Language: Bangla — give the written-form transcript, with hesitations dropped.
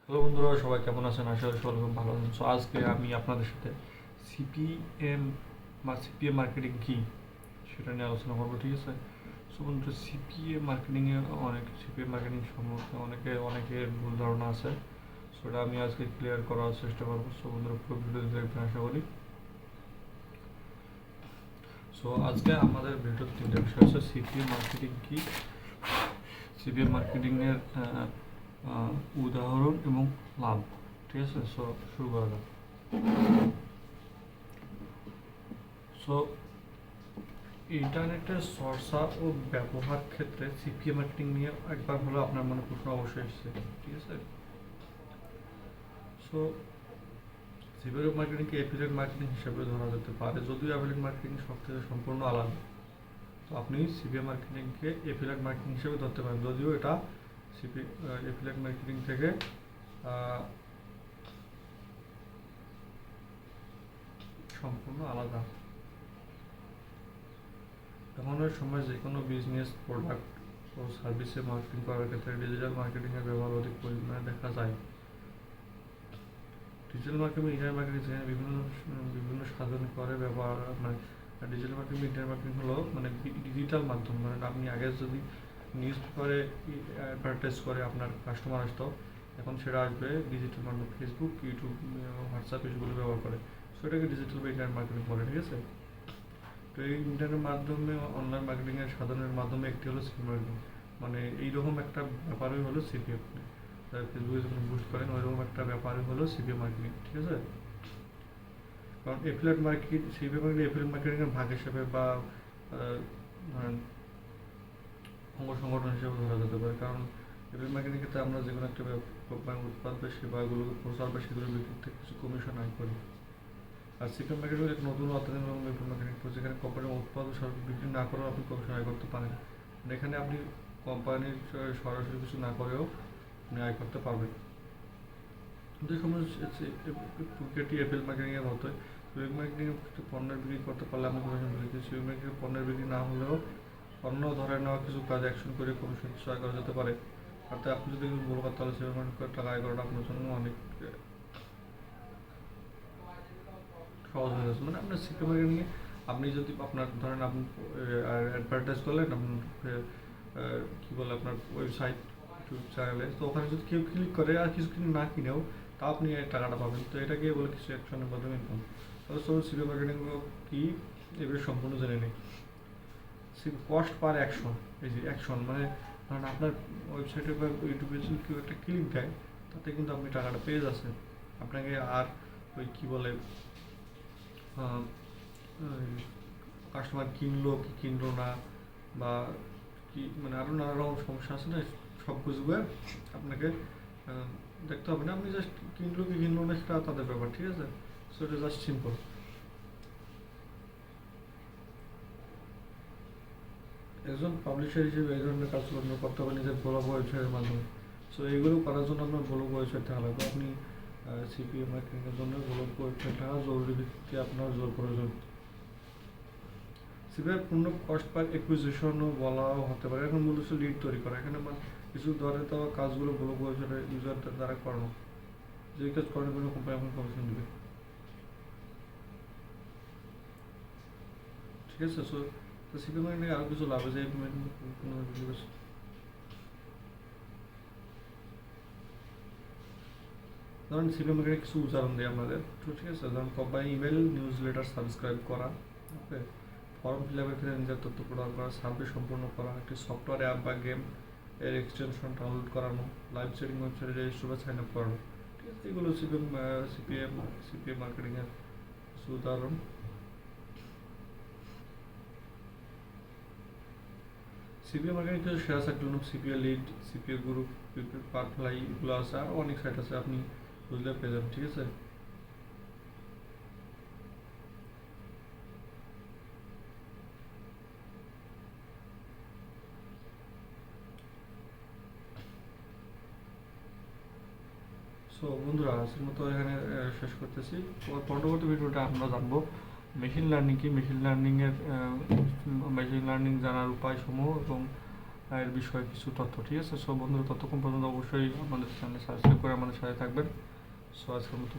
হ্যালো বন্ধুরা, সবাই কেমন আছেন? আশা করি সবাই খুব ভালো আছেন। সো আজকে আমি আপনাদের সাথে সিপিএম বা সিপিএ মার্কেটিং কী সেটা নিয়ে আলোচনা করবো, ঠিক আছে? সো বন্ধুরা, সিপিএ মার্কেটিং সম্পর্কে অনেকের ভুল ধারণা আছে। সেটা আমি আজকে ক্লিয়ার করার চেষ্টা করবো। সো বন্ধুরা, পুরো ভিডিও দেখবেন আশা করি। সো আজকে আমাদের ভিডিওর তিনটে বিষয় আছে: সিপিএ মার্কেটিং কী, সিপিএ মার্কেটিংয়ের উদাহরণ এবং লাভ। ঠিক আছে, সো শুরু করা যাক। সো ইন্টারনেটের চর্চা ও ব্যবহার ক্ষেত্রে সিপিএ মার্কেটিং নিয়ে একবার হলো আপনার মনে প্রশ্ন অবশ্যই এসেছে, ঠিক আছে? সো সিপিএ মার্কেটিংকে এফিলিয়েট মার্কেটিং হিসেবে ধরা যেতে পারে, যদিও অ্যাফিলিয়েট মার্কেটিং সব থেকে সম্পূর্ণ আলাদা। তো আপনি সিপিএ মার্কেটিংকে এফিলিয়েট মার্কেটিং হিসেবে ধরতে পারেন, যদিও এটা সিপি এফিলিয়েট মার্কেটিং থেকে সম্পূর্ণ আলাদা। এখনের সময় যে কোনো বিজনেস, প্রোডাক্ট ও সার্ভিসে মার্কেটিং করার ক্ষেত্রে ডিজিটাল মার্কেটিংয়ের ব্যবহার অধিক পরিমাণে দেখা যায়। ডিজিটাল মার্কেটিং, ইন্টারনেট মার্কেটিং যেখানে বিভিন্ন বিভিন্ন সাধন করে ব্যবহার, মানে ডিজিটাল মার্কেটিং, ইন্টারনেট মার্কেটিং হলো মানে ডিজিটাল মাধ্যম। মানে আপনি আগে যদি নিউজ পেপারে অ্যাডভার্টাইজ করে আপনার কাস্টমার আসতো, এখন সেটা আসবে ডিজিটাল মাধ্যম, ফেসবুক, ইউটিউব, হোয়াটসঅ্যাপ এগুলো ব্যবহার করে। সো এটাকে ডিজিটাল বা ইন্টারনেট মার্কেটিং বলে, ঠিক আছে? তো এই ইন্টারনেট মাধ্যমে অনলাইন মার্কেটিংয়ের সাধনের মাধ্যমে একটি হলো সিপি মার্কেটিং। মানে এইরকম একটা ব্যাপারই হলো সিপিএ। ফেসবুকে যখন বুস্ট করেন ওইরকম একটা ব্যাপারই হলো সিপিএ মার্কেটিং, ঠিক আছে? কারণ affiliate marketing, CPA marketing affiliate মার্কেটিংয়ের ভাগ হিসেবে বা ধরেন অঙ্গ সংগঠন হিসেবে ধরা যেতে পারে। কারণ এফিলিয়েট মার্কেটিং ক্ষেত্রে আমরা যে কোনো একটা উৎপাদ বা সেবাগুলোকে প্রচার বা সেগুলো বিক্রি থেকে কিছু কমিশন আয় করি। আর সিপিএম মার্কেটিং হলো এক নতুন অর্থনীতি এবং এফিলিয়েট মার্কেটিং, যেখানে কোম্পানির উৎপাদ বিক্রি না করেও আপনি কমিশন আয় করতে পারেন। এখানে আপনি কোম্পানির সরাসরি কিছু না করেও আপনি আয় করতে পারবেন। দুই সমস্যা প্রক্রিয়াটি এফিলিয়েট মার্কেটিংয়ের মতোই। সিপিএম মার্কেটিং পণ্যের বিক্রি করতে পারলে আপনি কমিশন পেয়েছেন। সিপিএম মার্কেটিং পণ্যের বিক্রি না হলেও অন্য ধরে নেওয়া কিছু কাজ অ্যাকশন করে কমিশন কিছু আয় করা যেতে পারে। অর্থাৎ আপনি যদি কিছু বড় কথা, তাহলে সিপিএম মার্কেটিং টাকা আয় করাটা আপনার জন্য অনেক সহজ হয়ে যাচ্ছে। মানে আপনার সিপিএম মার্কেটিংয়ে আপনি যদি আপনার ধরেন আপনি অ্যাডভার্টাইজ করলেন আপনার কী বলে আপনার ওয়েবসাইট, ইউটিউব চ্যানেলে, তো ওখানে যদি কেউ ক্লিক করে আর কিছু কিছু না কিনেও, তা আপনি এই টাকাটা পাবেন। তো এটাকে বলে কিছু অ্যাকশনের মাধ্যমে ইনকাম। তাহলে সব সিপিএম মার্কেটিং কি এবারে সম্পূর্ণ জেনে নেই। কস্ট পার অ্যাকশন, এই যে অ্যাকশন মানে ধরেন আপনার ওয়েবসাইটে বা ইউটিউবে যদি কেউ একটা ক্লিক দেয়, তাতে কিন্তু আপনি টাকাটা পেয়ে যাচ্ছেন। আপনাকে আর ওই কী বলে কাস্টমার কিনলো কি কিনলো না, বা কি মানে আরও নানা রকম সমস্যা আছে না, সব বুঝবে আপনাকে দেখতে হবে না। আপনি জাস্ট কিনলো কি কিনলো না সেটা তাদের ব্যাপার, ঠিক আছে? সো এটা জাস্ট সিম্পল। একজন পাবলিশার হিসেবে এই ধরনের কাজকর্ম করতে হবে নিজের ব্লগ ওয়েবসাইটের মাধ্যমে। সো এইগুলো করার জন্য আপনার ব্লগ ওয়েবসাইট থাকা লাগবে। আপনি সিপিএ মার্কেটিংয়ের জন্য ব্লগ ওয়েবসাইট থাকা জরুরি ভিত্তিতে আপনার জোর প্রয়োজন। সিপিআই পূর্ণ কস্ট পার একুইজিশনও বলাও হতে পারে। এখন মূলত লিড তৈরি করা, এখানে কিছু ধরে তো কাজগুলো ব্লগ ওয়েবসাইটে ইউজারদের দ্বারা করানো, যে কাজ করার জন্য কোম্পানি এখন কমিশন দেবে, ঠিক আছে? সো তো সিপিএ মার্কেটিং আরও কিছু লাভ আছে। ধরুন সিপিএ মার্কেটিং কিছু উদাহরণ দিই আপনাদের, তো ঠিক আছে? ধরুন company email news letter subscribe করা, ওকে, ফর্ম ফিল আপের ক্ষেত্রে নিজের তথ্য প্রদান করা, সার্ভে সম্পূর্ণ করা, একটি সফটওয়্যার অ্যাপ বা গেম এর এক্সটেনশন ডাউনলোড করানো, লাইভ সেটিং ওয়েবসাইটে রেজিস্টার বা সাইন আপ করানো, ঠিক আছে? এগুলো সিপিএম মার্কেটিংয়ের কিছু উদাহরণ। সিপিএম মার্কেটিং কিছু share site, CPA lead, CPA group, CPA পারফ্লাই, এগুলো আছে, আরও অনেক সাইট আছে, আপনি বুঝলে পেয়ে যাবেন, ঠিক আছে? সো বন্ধুরা, আজকের মতো এখানে শেষ করতেছি। পরবর্তী ভিডিওটা আমরা জানবো মেশিন লার্নিং কি, মেশিন লার্নিং জানার উপায়সমূহ এবং এর বিষয়ে কিছু তথ্য। ঠিক আছে, সব বন্ধুরা ততক্ষণ পর্যন্ত অবশ্যই আমাদের চ্যানেল সাবস্ক্রাইব করে আমাদের সাথে থাকবেন। সো আজকের মতো